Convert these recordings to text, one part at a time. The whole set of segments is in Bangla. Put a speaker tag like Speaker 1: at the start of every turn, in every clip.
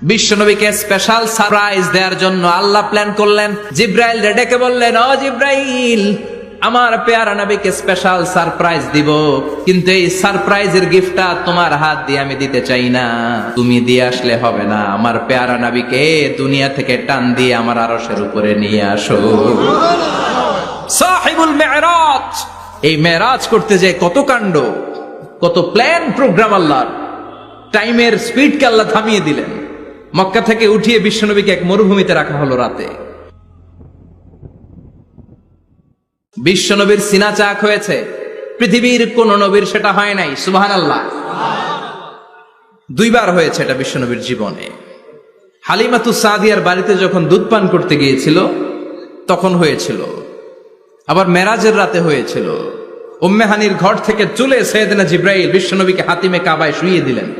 Speaker 1: বিশ্বনবীকে স্পেশাল সারপ্রাইজ দেওয়ার জন্য আল্লাহ প্ল্যান করলেন। জিব্রাইল ডেকে বললেন, ও জিব্রাইল, আমার পেয়ারা নবীকে স্পেশাল সারপ্রাইজ দিব, কিন্তু এই সারপ্রাইজের গিফটটা তোমার হাত দিয়ে আমি দিতে চাই না, তুমি দিয়ে আসলে হবে না। আমার পেয়ারা নবীকে দুনিয়া থেকে টান দিয়ে আমার আরশের উপরে নিয়ে আসো। সাহিবুল মেরাজ, এই মেরাজ করতে যে কত কাণ্ড, কত প্ল্যান প্রোগ্রাম আল্লাহর। টাইমের স্পিডকে আল্লাহ থামিয়ে দিলেন। মক্কা থেকে উঠিয়ে বিশ্বনবীকে এক মরুভূমিতে রাখা হলো রাতে। বিশ্বনবীর সিনা চাক হয়েছে, পৃথিবীর কোন নবীর সেটা হয় নাই। সুবহানাল্লাহ। দুইবার হয়েছে এটা বিশ্বনবীর জীবনে। হালিমাতুস সাদিয়ার বাড়িতে যখন দুধ পান করতে গিয়েছিল তখন হয়েছিল, আবার মেরাজের রাতে হয়েছিল। উম্মে হানির ঘর থেকে চলে সাইয়েদনা জিব্রাইল বিশ্বনবীকে হাতিমে কাবায় শুইয়ে দিলেন।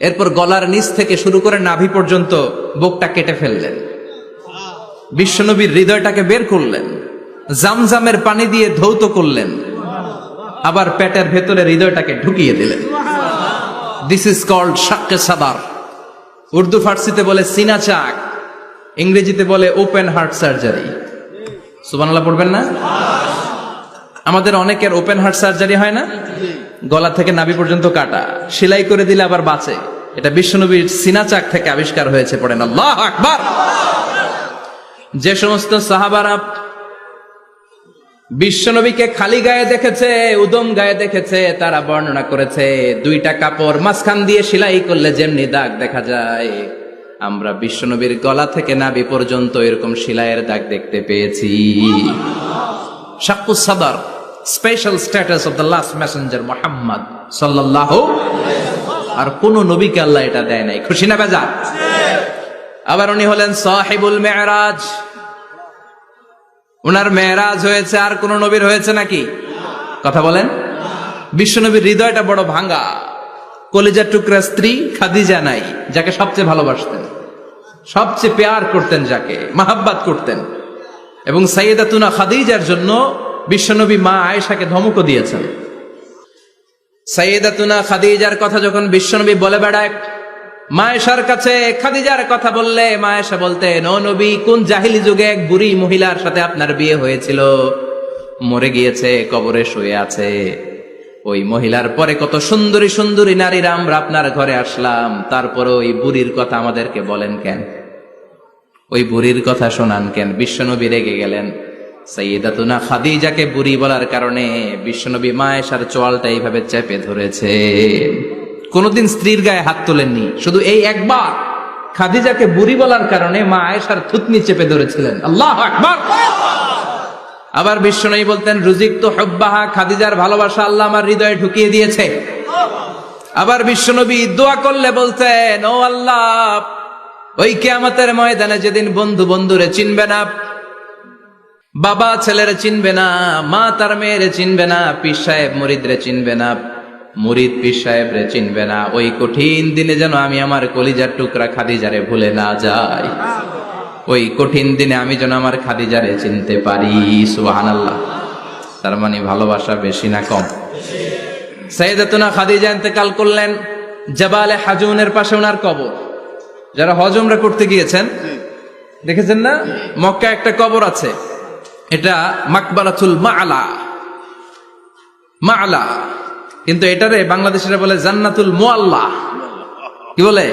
Speaker 1: এরপর গলার নিচ থেকে শুরু করে নাভি পর্যন্ত বুকটা কেটে ফেললেন। বিশ্বনবীর হৃদয়টাকে বের করলেন, জামজামের পানি দিয়ে ধৌত করলেন, আবার পেটের ভেতরে হৃদয়টাকে ঢুকিয়ে দিলেন। দিস ইজ কল্ড শাক্কে সাদার। উর্দু ফার্সিতে বলে সিনা চাক, ইংরেজিতে বলে ওপেন হার্ট সার্জারি। সুবহানাল্লাহ পড়বেন না? আমাদের অনেকের ওপেন হার্ট সার্জারি হয় না, গলা থেকে নাভি পর্যন্ত কাটা, সেলাই করে দিলে আবার বাঁচে। এটা বিশ্বনবীর সিনা চাক থেকে আবিষ্কার হয়েছে। পড়েন আল্লাহু আকবার। যে সমস্ত সাহাবারা বিশ্বনবীকে খালি গায়ে দেখেছে, উদম গায়ে দেখেছে, তারা বর্ণনা করেছে দুইটা কাপড় মাঝখান দিয়ে সেলাই করলে যেমনি দাগ দেখা যায়, আমরা বিশ্বনবীর গলা থেকে নাভি পর্যন্ত এরকম সেলাইয়ের দাগ দেখতে পেয়েছি। শাক্কুস সাদর, special status of the last Messenger Muhammad সাল্লাল্লাহু। আর কোন নবীকে আল্লাহ এটা দেয় নাই। খুশি না বেজার? আবার উনি হলেন সাহিবুল মেরাজ। উনার মেরাজ হয়েছে, আর কোন নবীর হয়েছে নাকি? কথা বলেন। বিশ্বনবীর হৃদয়টা বড় ভাঙা। কলিজার টুকরা স্ত্রী খাদিজা নাই, যাকে সবচেয়ে ভালোবাসতেন, সবচেয়ে প্যার করতেন, যাকে মাহাব্বাত করতেন। এবং সাইয়েদাতুনা খাদিজার জন্য বিশ্বনবী মা আয়েশাকে ধমকও দিয়েছেন। সাইয়েদাতুনা খাদিজার কথা যখন বিশ্বনবী বলে বেড়ায় মা আয়েশার কাছে, খাদিজার কথা বললে মা আয়েশা বলতেন, ও নবী, কোন জাহিলি যুগে এক বুড়ি মহিলার সাথে আপনার বিয়ে হয়েছিল, মরে গিয়েছে, কবরে শুয়ে আছে। ওই মহিলার পরে কত সুন্দরী সুন্দরী নারীরা আমরা আপনার ঘরে আসলাম, তারপরে ওই বুড়ির কথা আমাদেরকে বলেন কেন? ওই বুড়ির কথা শোনান কেন? বিশ্বনবী রেগে গেলেন। সাইয়েদাতুনা খাদিজাকে বুড়ি বলার কারণে বিশ্বনবী মা আয়েশার চোয়ালটা এইভাবে চেপে ধরেছে। কোনদিন স্ত্রীর গায়ে হাত তোলেননি, শুধু এই একবার খাদিজাকে বুড়ি বলার কারণে মা আয়েশার থুতনি চেপে ধরেছিলেন। আল্লাহু আকবার। আবার বিশ্বনবী বলতেন, রুজিকতু হুব্বাহা, খাদিজার ভালোবাসা আল্লাহ আমার হৃদয়ে ঢুকিয়ে দিয়েছে। আবার বিশ্বনবী দোয়া করলে বলতেন, ও আল্লাহ, ওই কিয়ামতের ময়দানে যেদিন বন্ধু বন্ধুরে চিনবে না, বাবা ছেলেরে চিনবে না, মা তার মেয়েরে চিনবে না, পীর সাহেব মুরিদরে চিনবে না, মুরিদ পীর সাহেবরে চিনবে না, ওই কঠিন দিনে যেন আমি আমার কলিজার টুকরা খাদিজারে ভুলে না যাই। ওই কঠিন দিনে আমি যেন আমার খাদিজারে চিনতে পারি। সুবহানাল্লাহ। তার মানে ভালোবাসা বেশি না কম? সাইয়েদাতুনা খাদিজা ইন্তেকাল করলেন। জাবালে হাজুনের পাশে ওনার কবর। যারা হজ উমরা করতে গিয়েছেন দেখেছেন না, মক্কা একটা কবর আছে, এটা মাকবারাতুল মা'লা। মা'লা, কিন্তু এটারে বাংলাদেশিরা বলে জান্নাতুল মুআল্লা। কি বলে?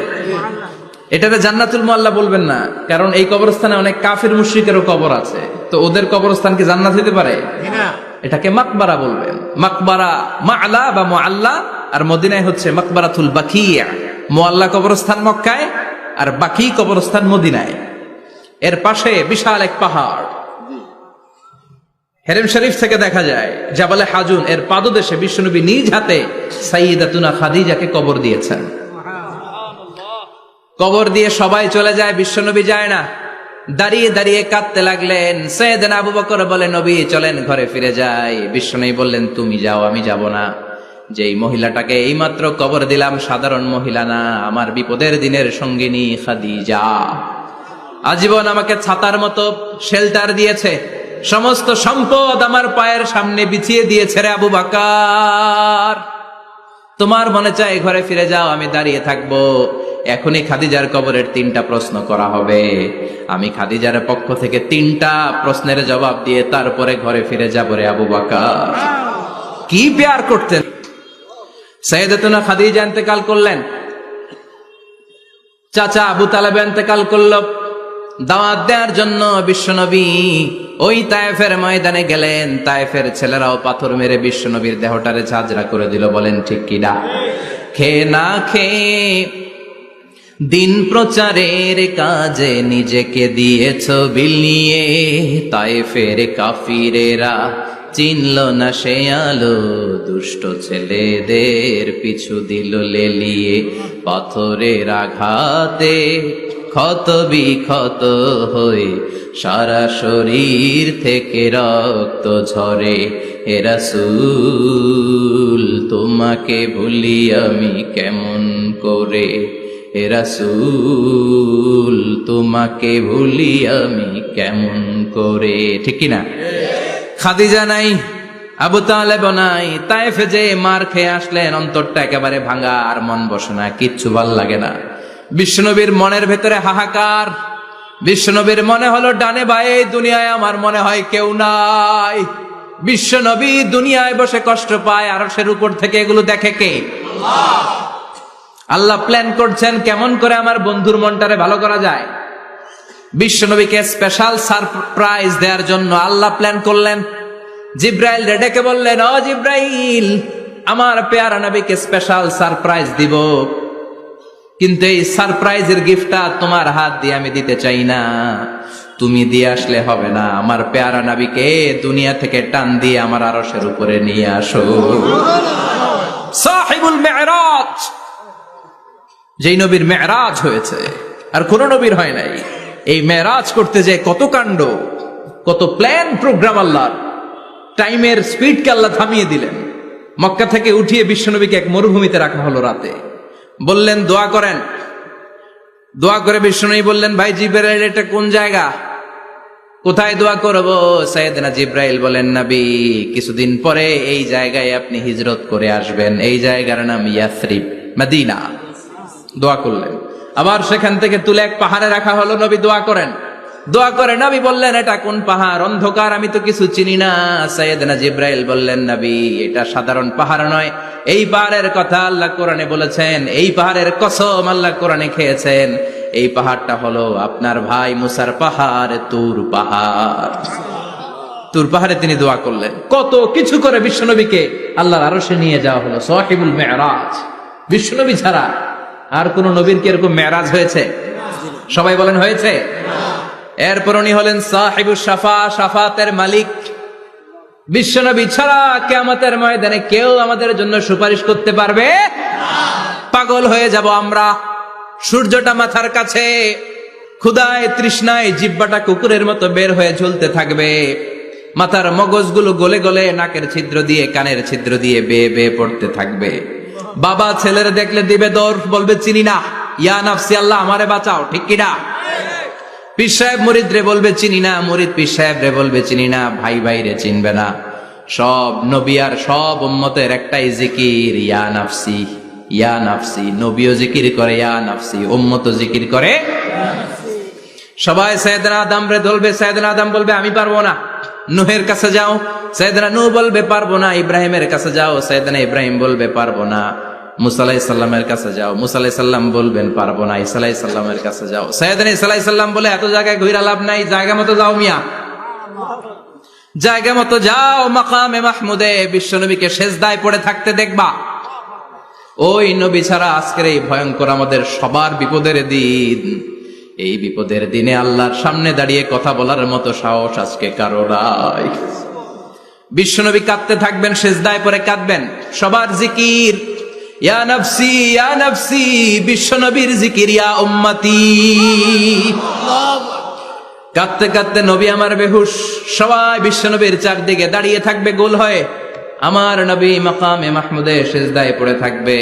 Speaker 1: এটারে জান্নাতুল মুআল্লা বলবেন না, কারণ এই কবরস্থানে অনেক কাফির মুশরিকেরও কবর আছে, তো ওদের কবরস্থান কি জান্নাত হতে পারে? এটাকে মাকবারা বলবেন। মাকবারা মা'লা বা মুআল্লা, আর মদিনায় হচ্ছে মাকবারাতুল বাকিয়া। মুআল্লা কবরস্থান মক্কায়, আর বাকি কবরস্থান মদিনায়। এর পাশে বিশাল এক পাহাড়, হেরেম শরীফ থেকে দেখা যায় জাবালে হাজুন, এর পাদদেশে বিশ্বনবী নিজ হাতে সাইয়েদাতুনা খাদিজাকে কবর দিয়েছেন। কবর দিয়ে সবাই চলে যায়, বিশ্বনবী যায় না। দাঁড়িয়ে দাঁড়িয়ে কাঁদতে লাগলেন। সাইয়েদনা আবু বকর বলে, নবী চলেন ঘরে ফিরে যাই। বিশ্বনবী বললেন, তুমি যাও, আমি যাব না। যেই মহিলাটাকে এইমাত্র কবর দিলাম সাধারণ মহিলা না, আমার বিপদের দিনের সঙ্গিনী খাদিজা। আজীবন আমাকে ছাতার মতো শেল্টার দিয়েছে, সমস্ত সম্পদ আমার পায়ের সামনে বিছিয়ে দিয়েছে রে আবু বকর। তোমার মনে চায় ঘরে ফিরে যাও, আমি দাঁড়িয়ে থাকবো। এখনই খাদিজার কবরের 3টা প্রশ্ন করা হবে। আমি খাদিজার পক্ষ থেকে 3টা প্রশ্নের জবাব দিয়ে তারপরে ঘরে ফিরে যাব রে আবু বকর। কি প্যার করতেন। সাইয়েদাতুনা খাদিজা ইন্তেকাল করলেন, চাচা আবু তালেব ইন্তেকাল করল। দাওয়াত দেওয়ার জন্য বিশ্বনবী ওই তায়েফের ময়দানে গেলেন। তায়েফের ছেলেরাও পাথর মেরে বিশ্বনবীর দেহটারে ঝাঁঝরা করে দিল। বলেন ঠিক কিনা? খেয়ে না খেয়ে দিন প্রচারের কাজে নিজেকে দিয়েছ বিলিয়ে। তায়েফের কাফিরেরা চিনল না সে আলো, দুষ্ট ছেলেদের পিছু দিল লেলিয়ে। পাথরের আঘাতে ক্ষত বিক্ষত হয়ে সারা শরীর থেকে রক্ত ঝরে। হে রাসূল তোমাকে ভুলি আমি কেমন করে, হে রাসূল তোমাকে ভুলি আমি কেমন করে। ঠিক কিনা? খাদিজা নাই, আবু তালেব নাই। তায়েফে যে মার খেয়ে আসলেন, অন্তরটা একেবারে ভাঙা, আর মন বসে না, কিচ্ছু ভাল লাগে না। বিশ্বনবীর মনের ভেতরে হাহাকার। বিশ্বনবীর মনে হলো ডানে বায়ে দুনিয়ায় আমার মনে হয় কেউ নাই। বিশ্বনবী দুনিয়ায় বসে কষ্ট পায়, আরশের উপর থেকে এগুলো দেখে কে? আল্লাহ প্ল্যান করছেন কেমন করে আমার বন্ধুর মনটারে ভালো করা যায়। বিশ্বনবীকে স্পেশাল সারপ্রাইজ দেওয়ার জন্য আল্লাহ প্ল্যান করলেন। জিব্রাইল ডেকে বললেন, ও জিব্রাইল, আমার পেয়ারা নবীকে স্পেশাল সারপ্রাইজ দিব, কিন্তু এই সারপ্রাইজের গিফটটা তোমার হাত দিয়ে আমি দিতে চাই না, তুমি দিয়ে আসলে হবে না। আমার পেয়ারা নবীকে দুনিয়া থেকে টান দিয়ে আমার আরশের উপরে নিয়ে আসো। সাহিবুল মেরাজ, যেই নবীর মেরাজ হয়েছে আর কোন নবীর হয় নাই। এই মেরাজ করতে যে কত কাণ্ড, কত প্ল্যান প্রোগ্রাম আল্লাহর। টাইমের স্পিডকে আল্লাহ থামিয়ে দিলেন। মক্কা থেকে উঠিয়ে বিশ্বনবীকে এক মরুভূমিতে রাখা হলো রাতে। বললেন দোয়া করেন। দোয়া করে বিশ্বনবী বললেন, ভাই জিব্রাইল, এটা কোন জায়গা, কোথায় দোয়া করব? সাইয়েদনা জিব্রাইল বলেন, নবী কিছুদিন পরে এই জায়গায় আপনি হিজরত করে আসবেন, এই জায়গার নাম ইয়াসরিব, মদিনা। দোয়া করলেন। আবার সেখান থেকে তুলে এক পাহাড়ে রাখা হলো, নবী দোয়া করেন। দোয়া করে নবী বললেন, এটা কোন পাহাড়? অন্ধকার, আমি তো কিছু চিনি না। সাইয়েদনা জিব্রাইল বললেন, নবী এটা সাধারণ পাহাড় নয়, এই পাহাড়ের কথা আল্লাহ কোরআনে বলেছেন, এই পাহাড়ের কসম আল্লাহ কোরআনে খেয়েছেন। এই পাহাড়টা হলো আপনার ভাই মুসার পাহাড়, তুর পাহাড়। তুর পাহাড়ে তিনি দোয়া করলেন। কত কিছু করে বিশ্বনবীকে আল্লাহর আরশে নিয়ে যাওয়া হলো। সাহিবুল মেরাজ। বিশ্বনবী ছাড়া আর কোন নবীর কি এরকম মেরাজ হয়েছে? সবাই বলেন হয়েছে। এরপর উনি হলেন সাহিবুস শাফা, শাফাতের মালিক। বিশ্বনবী ছাড়া কিয়ামতের ময়দানে কেউ আমাদের জন্য সুপারিশ করতে পারবে না। পাগল হয়ে যাব আমরা। সূর্যটা মাথার কাছে, ক্ষুধায় তৃষ্ণায় জিহ্বাটা কুকুরের মতো বের হয়ে ঝুলতে থাকবে। মাথার মগজগুলো গলে গলে নাকের ছিদ্র দিয়ে, কানের ছিদ্র দিয়ে বেয়ে বেয়ে পড়তে থাকবে। বাবা ছেলের দেখলে দিবে দৌড়, বলবে চিনি না, ইয়া নাফসি, আল্লাহ আমারে বাঁচাও। ঠিক কিনা? পীর সাহেব মুরিদ রে বলবে চিনি না, মুরিদ পীর সাহেব রে বলবে চিনি না, ভাই ভাই রে চিনবে না। সব নবী আর সব উম্মতের একটাই জিকির, ইয়া নাফসি, ইয়া নাফসি। নবীও জিকির করে ইয়া নাফসি, উম্মতও জিকির করে। সবাই সাইয়েদনা আদম রে ধরবে, সাইয়েদনা আদম বলবে আমি পারবো না। নূহের কাছে যাও, সাইয়েদনা নূহ বলবে পারবো না। ইব্রাহিমের কাছে যাও, সাইয়েদনা ইব্রাহিম বলবে পারবো না। মুসা আলাইহিস সালামের কাছে যাও, মুসা আলাইহিস সালাম বলবেন পারবো না। ঈসা আলাইহিস সালামের কাছে যাও, সাইয়েদনা ঈসা আলাইহিস সালাম বলে এত জায়গায় ঘুরে লাভ নাই, জায়গা মতো যাও মিয়া, জায়গা মতো যাও। মাকামে মাহমুদে বিশ্বনবীকে সেজদায় পড়ে থাকতে দেখবা। ওই নবী ছাড়া আজকের এই ভয়ঙ্কর আমাদের সবার বিপদের দিন। এই বিপদের দিনে আল্লাহর সামনে দাঁড়িয়ে কথা বলার মতো সাহস আজকে কারো নাই। বিশ্বনবী কাঁদতে থাকবেন, সেজদায় পড়ে কাঁদবেন। সবার জিকির ইয়া নাফসি, ইয়া নাফসি। বিশ্বনবীর জিকির ইয়া উম্মতি। কাঁদতে কাঁদতে নবী আমার বেহুশ। সবাই বিশ্বনবীর চারদিকে দাঁড়িয়ে থাকবে গোল হয়ে। আমার নবী মাকামে মাহমুদে সেজদায় পড়ে থাকবে।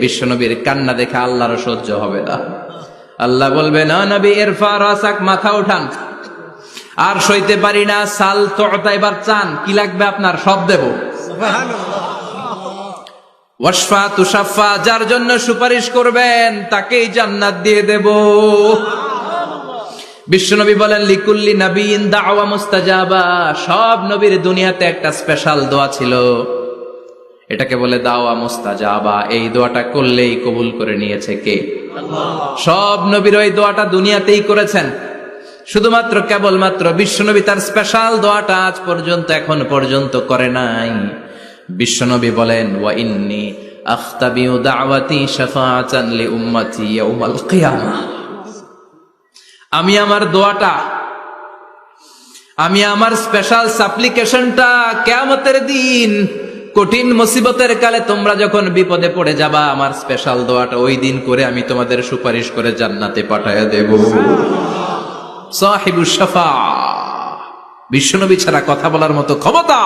Speaker 1: বিশ্বনবীর কান্না দেখে আল্লাহর সহ্য হবে না। আল্লাহ বলবে, না নবী ইরফা রাসাক, মাথা উঠান, আর সইতে পারি না। সাল তোতা, এবার চান, কি লাগবে আপনার সব দেব। ওয়াশফা তুশাফা, যার জন্য সুপারিশ করবেন তাকেই জান্নাত দিয়ে দেব। বিশ্বনবী বলেন লিকুল্লি নাবিয়িন দাওয়া মুস্তাজাবা, সব নবীর দুনিয়াতে একটা স্পেশাল দোয়া ছিল, এটাকে বলে দাওয়া মুস্তাজাবা। এই দোয়াটা করলেই কবুল করে নিয়েছে কে? সব নবীর ওই দোয়াটা দুনিয়াতেই করেছেন, শুধুমাত্র কেবলমাত্র বিশ্বনবী তার স্পেশাল দোয়াটা আজ পর্যন্ত এখন পর্যন্ত করে নাই। বিশ্বনবী বলেন ওয়া ইন্নী আখতাবিউ দাওয়াতি শাফাআতান লি উম্মতি ইয়াউমাল কিয়ামাহ, আমি আমার দোয়াটা, আমি আমার স্পেশাল সাপ্লিকেশনটা কিয়ামতের দিন কঠিন মুসিবতের কালে তোমরা যখন বিপদে পড়ে যাবা, আমার স্পেশাল দোয়াটা ওই দিন করে আমি তোমাদের সুপারিশ করে জান্নাতে পাঠায়া দেব। সাহিবুশ শাফা, বিশ্বনবী ছাড়া কথা বলার মতো ক্ষমতা,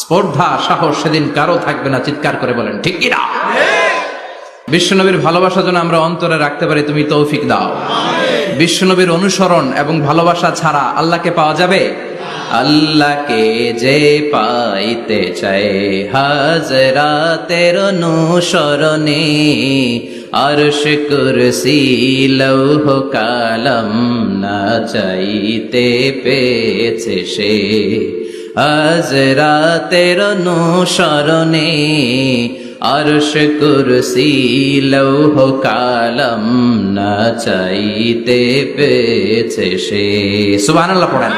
Speaker 1: স্পর্ধা, সাহস সেদিন কারো থাকবে না। চিৎকার করে বলেন ঠিক কি না? বিশ্বনবীর ভালোবাসা যেন আমরা অন্তরে রাখতে পারি, তুমি তৌফিক দাও। বিশ্বনবীর অনুসরণ এবং ভালোবাসা ছাড়া আল্লাহকে পাওয়া যাবে? আল্লাহকে যে পাইতে চায় হাজরাতের অনুসরণে, আরশ কুরসি লৌহ কালাম না চাইতে পেয়েছে সে, হাজরাতের অনুসরণে আরশ কুরসি লৌহ কালাম না চাইতে পেয়েছে সে। সুবহানাল্লাহ পড়েন।